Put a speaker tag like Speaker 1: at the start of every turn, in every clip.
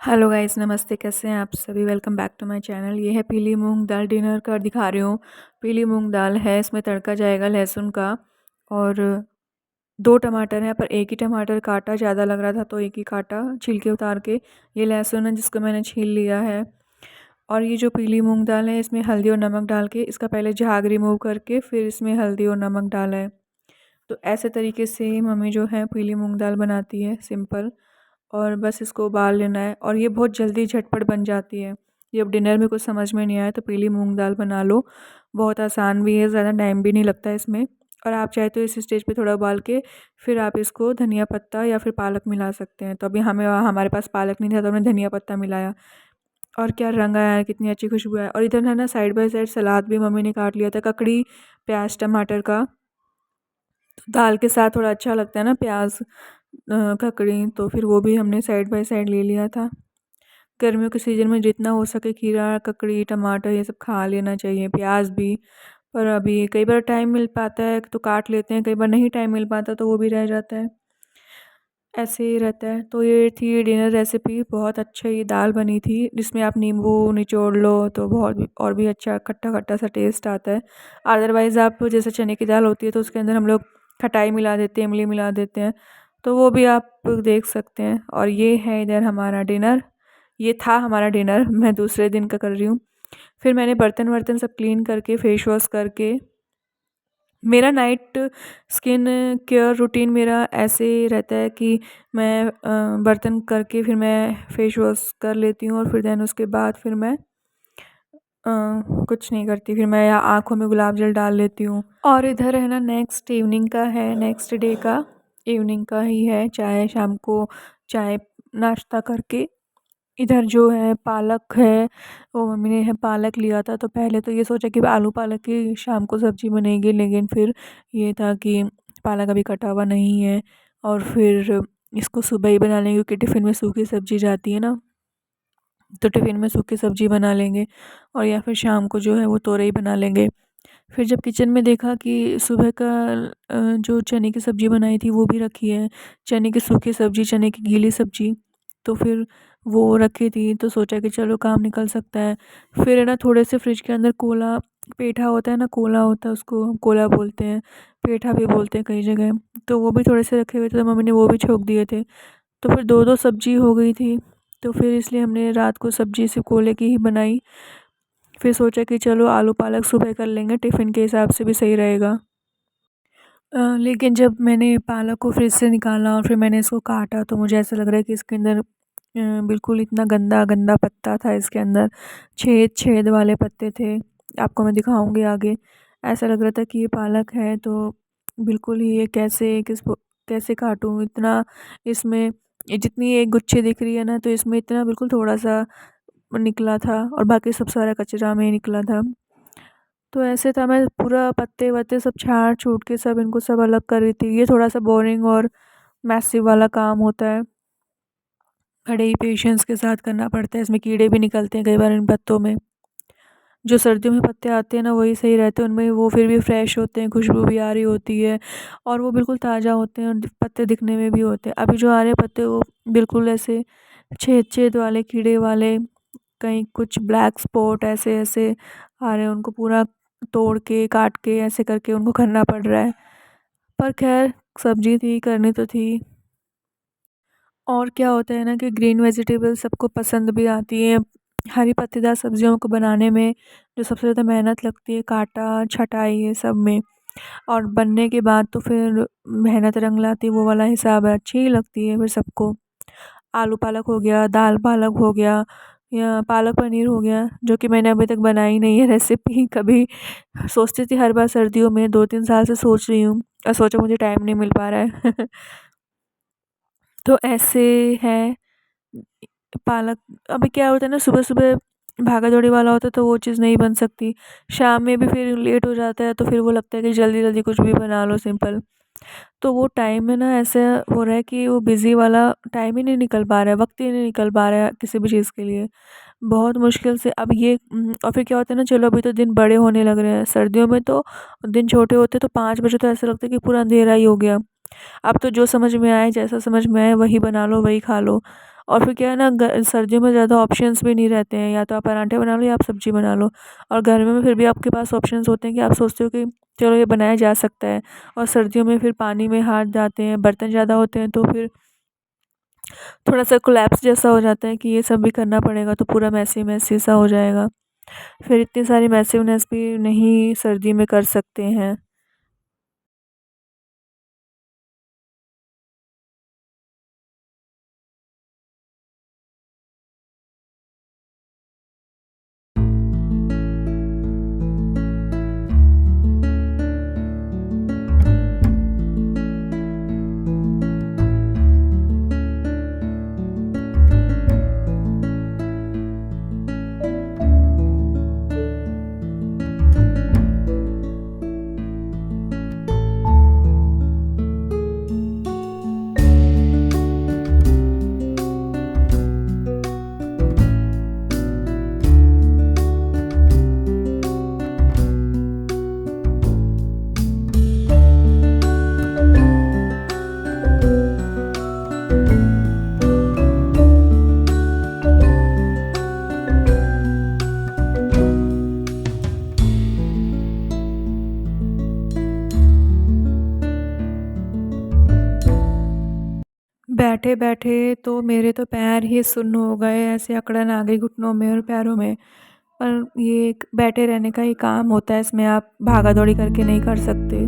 Speaker 1: Hello guys, नमस्ते। कैसे हैं आप सभी? Welcome back to my channel. ये है पीली मूंग दाल डिनर का दिखा रही हूँ। पीली मूंग दाल है, इसमें तड़का जाएगा लहसुन का और 2 टमाटर हैं, पर एक ही टमाटर काटा, ज़्यादा लग रहा था तो एक ही काटा छिलके उतार के। ये लहसुन है जिसको मैंने छील लिया है। और ये जो पीली मूंग दाल है, इसमें हल्दी और नमक डाल के इसका पहले झाग रिमूव करके फिर इसमें हल्दी और नमक डाला है। तो ऐसे तरीके से मम्मी जो है पीली मूंग दाल बनाती है, सिंपल। और बस इसको उबाल लेना है और ये बहुत जल्दी झटपट बन जाती है। ये अब डिनर में कुछ समझ में नहीं आया तो पीली मूंग दाल बना लो। बहुत आसान भी है, ज़्यादा टाइम भी नहीं लगता है इसमें। और आप चाहे तो इस स्टेज पे थोड़ा उबाल के फिर आप इसको धनिया पत्ता या फिर पालक मिला सकते हैं। तो अभी हमारे पास पालक नहीं था तो हमने धनिया पत्ता मिलाया। और क्या रंग आया है, कितनी अच्छी खुशबू है। और इधर है ना, साइड बाय साइड सलाद भी मम्मी ने काट लिया था, ककड़ी प्याज टमाटर का। तो दाल के साथ थोड़ा अच्छा लगता है ना प्याज ककड़ी, तो फिर वो भी हमने साइड बाय साइड ले लिया था। गर्मियों के सीज़न में जितना हो सके खीरा ककड़ी टमाटर ये सब खा लेना चाहिए, प्याज भी। पर अभी कई बार टाइम मिल पाता है तो काट लेते हैं, कई बार नहीं टाइम मिल पाता तो वो भी रह जाता है, ऐसे ही रहता है। तो ये थी डिनर रेसिपी, बहुत अच्छा ये दाल बनी थी जिसमें आप नींबू निचोड़ लो तो बहुत और भी अच्छा खट्टा खट्टा सा टेस्ट आता है। अदरवाइज़ आप जैसे चने की दाल होती है तो उसके अंदर हम लोग खटाई मिला देते हैं, इमली मिला देते हैं, तो वो भी आप देख सकते हैं। और ये है इधर हमारा डिनर, ये था हमारा डिनर, मैं दूसरे दिन का कर रही हूँ। फिर मैंने बर्तन वर्तन सब क्लीन करके फेस वॉश करके, मेरा नाइट स्किन केयर रूटीन मेरा ऐसे रहता है कि मैं बर्तन करके फिर मैं फेस वॉश कर लेती हूँ और फिर देन उसके बाद फिर मैं कुछ नहीं करती, फिर मैं आँखों में गुलाब जल डाल लेती हूँ। और इधर है ना, नेक्स्ट इवनिंग का है, नेक्स्ट डे का इवनिंग का ही है। चाय शाम को चाय नाश्ता करके इधर जो है पालक है, वो मम्मी ने है पालक लिया था। तो पहले तो ये सोचा कि आलू पालक की शाम को सब्ज़ी बनेगी, लेकिन फिर ये था कि पालक अभी कटा हुआ नहीं है और फिर इसको सुबह ही बना लेंगे क्योंकि टिफ़िन में सूखी सब्ज़ी जाती है ना, तो टिफ़िन में सूखी सब्ज़ी बना लेंगे और या फिर शाम को जो है वो तोरई बना लेंगे। फिर जब किचन में देखा कि सुबह का जो चने की सब्ज़ी बनाई थी वो भी रखी है, चने की सूखी सब्ज़ी, चने की गीली सब्ज़ी, तो फिर वो रखी थी तो सोचा कि चलो काम निकल सकता है। फिर है ना, थोड़े से फ्रिज के अंदर कोला पेठा होता है ना, कोला होता है, उसको हम कोला बोलते हैं, पेठा भी बोलते हैं कई जगह, तो वो भी थोड़े से रखे हुए थे तो मम्मी ने वो भी छोंक दिए थे। तो फिर 2-2 सब्ज़ी हो गई थी, तो फिर इसलिए हमने रात को सब्ज़ी सिर्फ़ कोले की ही बनाई। फिर सोचा कि चलो आलू पालक सुबह कर लेंगे, टिफ़िन के हिसाब से भी सही रहेगा। लेकिन जब मैंने पालक को फ्रिज से निकाला और फिर मैंने इसको काटा तो मुझे ऐसा लग रहा है कि इसके अंदर बिल्कुल इतना गंदा गंदा पत्ता था, इसके अंदर छेद छेद वाले पत्ते थे। आपको मैं दिखाऊंगी आगे। ऐसा लग रहा था कि ये पालक है तो बिल्कुल ही ये कैसे काटूं इतना। इसमें ये जितनी एक गुच्छे दिख रही है ना, तो इसमें इतना बिल्कुल थोड़ा सा निकला था और बाकी सब सारा कचरा में ही निकला था। तो ऐसे था, मैं पूरा पत्ते-वत्ते सब छाँट-छूट के सब इनको सब अलग कर रही थी। ये थोड़ा-सा बोरिंग और मैसिव वाला काम होता है। बड़े ही पेशेंस के साथ करना पड़ता है। इसमें कीड़े भी निकलते हैं कई बार इन पत्तों में। जो सर्दियों में पत्ते आते हैं ना वही सही रहते हैं, उनमें वो फिर भी फ्रेश होते हैं, खुशबू भी आ रही होती है और वो बिल्कुल ताज़ा होते हैं और पत्ते दिखने में भी होते हैं। अभी जो आ रहे पत्ते वो बिल्कुल ऐसे छेद-छेद वाले, कीड़े वाले, कहीं कुछ ब्लैक स्पॉट ऐसे-ऐसे आ रहे हैं, उनको पूरा तोड़ के, काट के ऐसे करके उनको करना पड़ रहा है। पर ख़ैर सब्ज़ी थी, करनी तो थी। और क्या होता है ना कि ग्रीन वेजिटेबल सबको पसंद भी आती है। हरी पत्तेदार सब्जियों को बनाने में जो सबसे ज़्यादा मेहनत लगती है, काटा, छँटाई ये सब में, और बनने के बाद तो फिर मेहनत रंग लाती है, वो वाला हिसाब है, अच्छी ही लगती है फिर सबको। आलू पालक हो गया, दाल पालक हो गया या पालक पनीर हो गया, जो कि मैंने अभी तक बनाई नहीं है रेसिपी कभी। सोचती थी हर बार सर्दियों में, 2-3 साल से सोच रही हूँ और सोचा मुझे टाइम नहीं मिल पा रहा है। तो ऐसे है पालक। अभी क्या होता है ना, सुबह-सुबह भागा-दौड़ी वाला होता है तो वो चीज़ नहीं बन सकती। शाम में भी फिर लेट हो जाता है तो फिर वो लगता है कि जल्दी-जल्दी कुछ भी बना लो सिंपल। तो वो टाइम में ना ऐसा हो रहा है कि वो बिज़ी वाला टाइम ही नहीं निकल पा रहा है, वक़्त ही नहीं निकल पा रहा है किसी भी चीज़ के लिए। बहुत मुश्किल से अब ये और फिर क्या होता है ना, चलो अभी तो दिन बड़े होने लग रहे हैं। सर्दियों में तो दिन छोटे होते तो 5 बजे तो ऐसा लगता है कि पूरा अंधेरा ही हो गया। अब तो जो समझ में आए, जैसा समझ में आए वही बना लो, वही खा लो। और फिर क्या है ना, सर्दियों में ज़्यादा ऑप्शंस भी नहीं रहते हैं, या तो आप पराठे बना लो या आप सब्जी बना लो। और गर्मियों में फिर भी आपके पास ऑप्शंस होते हैं कि आप सोचते हो कि चलो ये बनाया जा सकता है। और सर्दियों में फिर पानी में हाथ जाते हैं, बर्तन ज़्यादा होते हैं, तो फिर थोड़ा सा कोलैप्स जैसा हो जाता है कि ये सब भी करना पड़ेगा, तो पूरा मैसी मैसी सा हो जाएगा। फिर इतनी सारी मैसिवनेस भी नहीं सर्दी में कर सकते हैं। बैठे-बैठे तो मेरे तो पैर ही सुन्न हो गए, ऐसे अकड़न आ गई घुटनों में और पैरों में। पर ये एक बैठे रहने का ही काम होता है, इसमें आप भागा-दौड़ी करके नहीं कर सकते।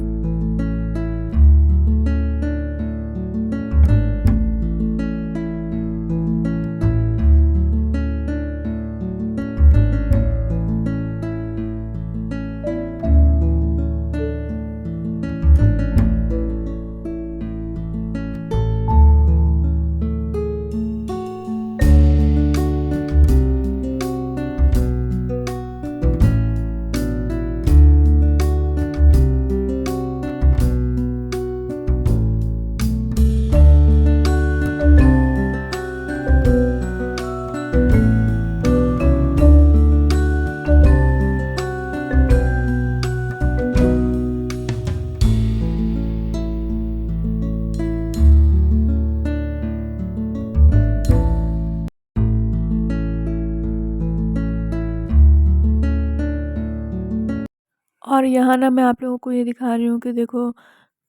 Speaker 1: और यहाँ ना मैं आप लोगों को ये दिखा रही हूँ कि देखो,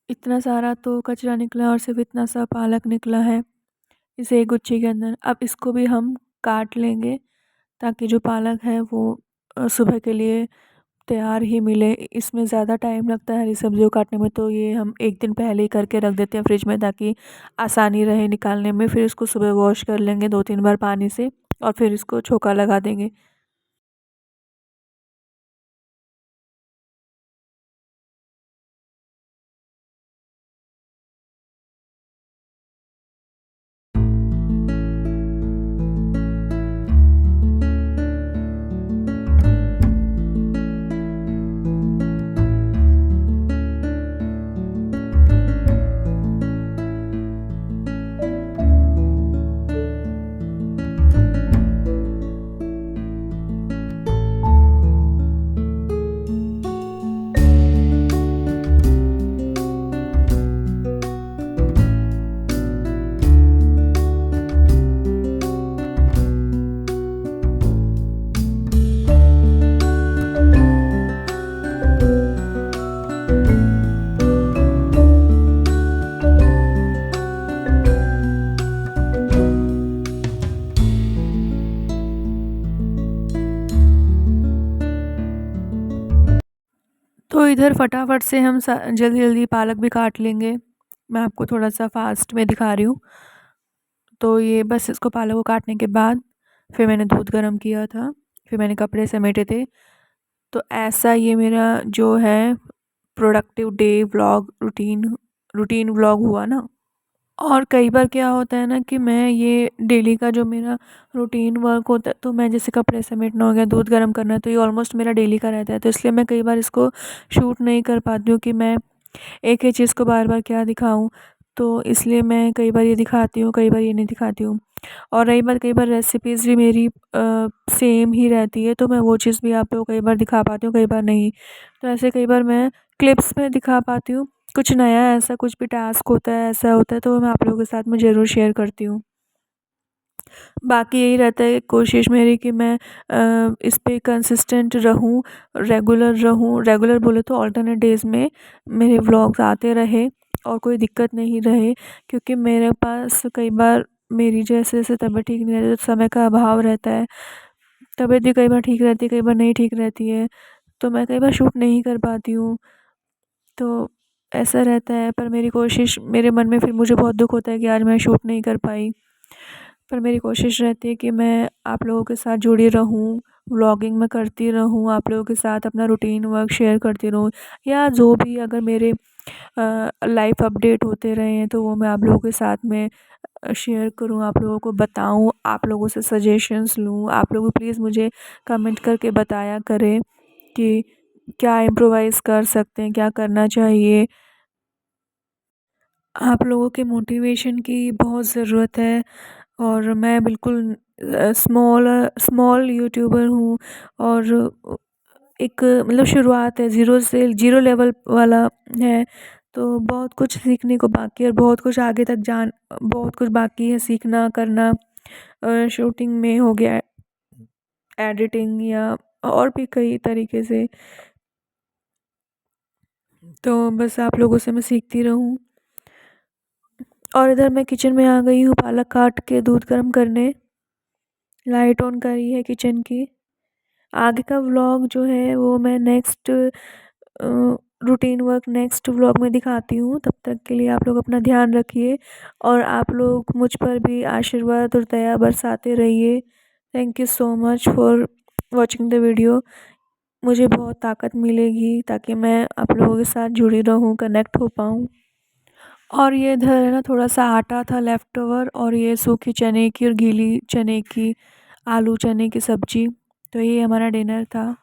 Speaker 1: इतना सारा तो कचरा निकला और सिर्फ़ इतना सा पालक निकला है, इस एक गुच्छे के अंदर। अब इसको भी हम काट लेंगे, ताकि जो पालक है वो सुबह के लिए तैयार ही मिले। इसमें ज़्यादा टाइम लगता है हरी सब्जियों को काटने में, तो ये हम 1 दिन पहले ही करके रख देते हैं फ्रिज में, ताकि आसानी रहे निकालने में। फिर इसको सुबह वॉश कर लेंगे 2-3 बार पानी से, और फिर इसको छोंका लगा देंगे। तो इधर फटाफट से हम जल्दी-जल्दी पालक भी काट लेंगे। मैं आपको थोड़ा-सा फ़ास्ट में दिखा रही हूँ। तो ये बस इसको पालक को काटने के बाद फिर मैंने दूध गरम किया था, फिर मैंने कपड़े समेटे थे। तो ऐसा ये मेरा जो है productive day vlog routine vlog हुआ ना। और कई बार क्या होता है ना कि मैं ये डेली का जो मेरा रूटीन वर्क होता है, तो मैं जैसे कपड़े समेटना हो गया, दूध गर्म करना है, तो ये ऑलमोस्ट मेरा डेली का रहता है। तो इसलिए मैं कई बार इसको शूट नहीं कर पाती हूँ कि मैं एक ही चीज़ को बार-बार क्या दिखाऊँ। तो इसलिए मैं कई बार ये दिखाती हूँ, कई बार ये नहीं दिखाती हूँ। और रही बात, कई बार रेसिपीज़ भी मेरी सेम ही रहती है, तो मैं वो चीज़ भी आप लोगों को कई बार दिखा पाती हूँ, कई बार नहीं। तो ऐसे कई बार मैं क्लिप्स में दिखा पाती हूँ। कुछ नया ऐसा कुछ भी टास्क होता है, ऐसा होता है, तो मैं आप लोगों के साथ में ज़रूर शेयर करती हूँ। बाकी यही रहता है कोशिश मेरी कि मैं इस पे कंसिस्टेंट रहूँ, रेगुलर बोले तो अल्टरनेट डेज़ में मेरे व्लॉग्स आते रहे और कोई दिक्कत नहीं रहे, क्योंकि मेरे पास कई बार मेरी जैसे तबीयत ठीक नहीं रहती तो समय का अभाव रहता है। तबीयत भी कई बार ठीक रहती है, कई बार नहीं ठीक रहती है, तो मैं कई बार शूट नहीं कर पाती हूँ। तो ऐसा रहता है, पर मेरी कोशिश मेरे मन में फिर मुझे बहुत दुःख होता है कि आज मैं शूट नहीं कर पाई। पर मेरी कोशिश रहती है कि मैं आप लोगों के साथ जुड़ी रहूँ, व्लॉगिंग मैं करती रहूँ, आप लोगों के साथ अपना रूटीन वर्क शेयर करती रहूँ, या जो भी अगर मेरे लाइफ़ अपडेट होते रहे हैं तो वो मैं आप लोगों के साथ में शेयर करूँ, आप लोगों को बताऊँ, आप लोगों से सजेशंस लूँ। आप लोग प्लीज़ मुझे कमेंट करके बताया करें कि क्या इम्प्रोवाइज़ कर सकते हैं, क्या करना चाहिए। आप लोगों के मोटिवेशन की बहुत ज़रूरत है और मैं बिल्कुल स्मॉल यूट्यूबर हूँ और एक मतलब शुरुआत है, ज़ीरो से ज़ीरो लेवल वाला है, तो बहुत कुछ सीखने को बाकी है और बहुत कुछ बाकी है सीखना, करना। शूटिंग में हो गया, एडिटिंग या और भी कई तरीके से। तो बस आप लोगों से मैं सीखती रहूँ। और इधर मैं किचन में आ गई हूँ पालक काट के दूध गर्म करने। लाइट ऑन करी है किचन की। आगे का व्लॉग जो है वो मैं next routine work next vlog में दिखाती हूँ। तब तक के लिए आप लोग अपना ध्यान रखिए और आप लोग मुझ पर भी आशीर्वाद और दया बरसाते रहिए। Thank you so much for watching the video. मुझे बहुत ताकत मिलेगी ताकि मैं आप लोगों के साथ जुड़ी रहूँ, कनेक्ट हो पाऊँ। और ये इधर है ना थोड़ा सा आटा था लेफ़्ट ओवर और ये सूखी चने की और गीली चने की आलू चने की सब्ज़ी, तो ये हमारा डिनर था।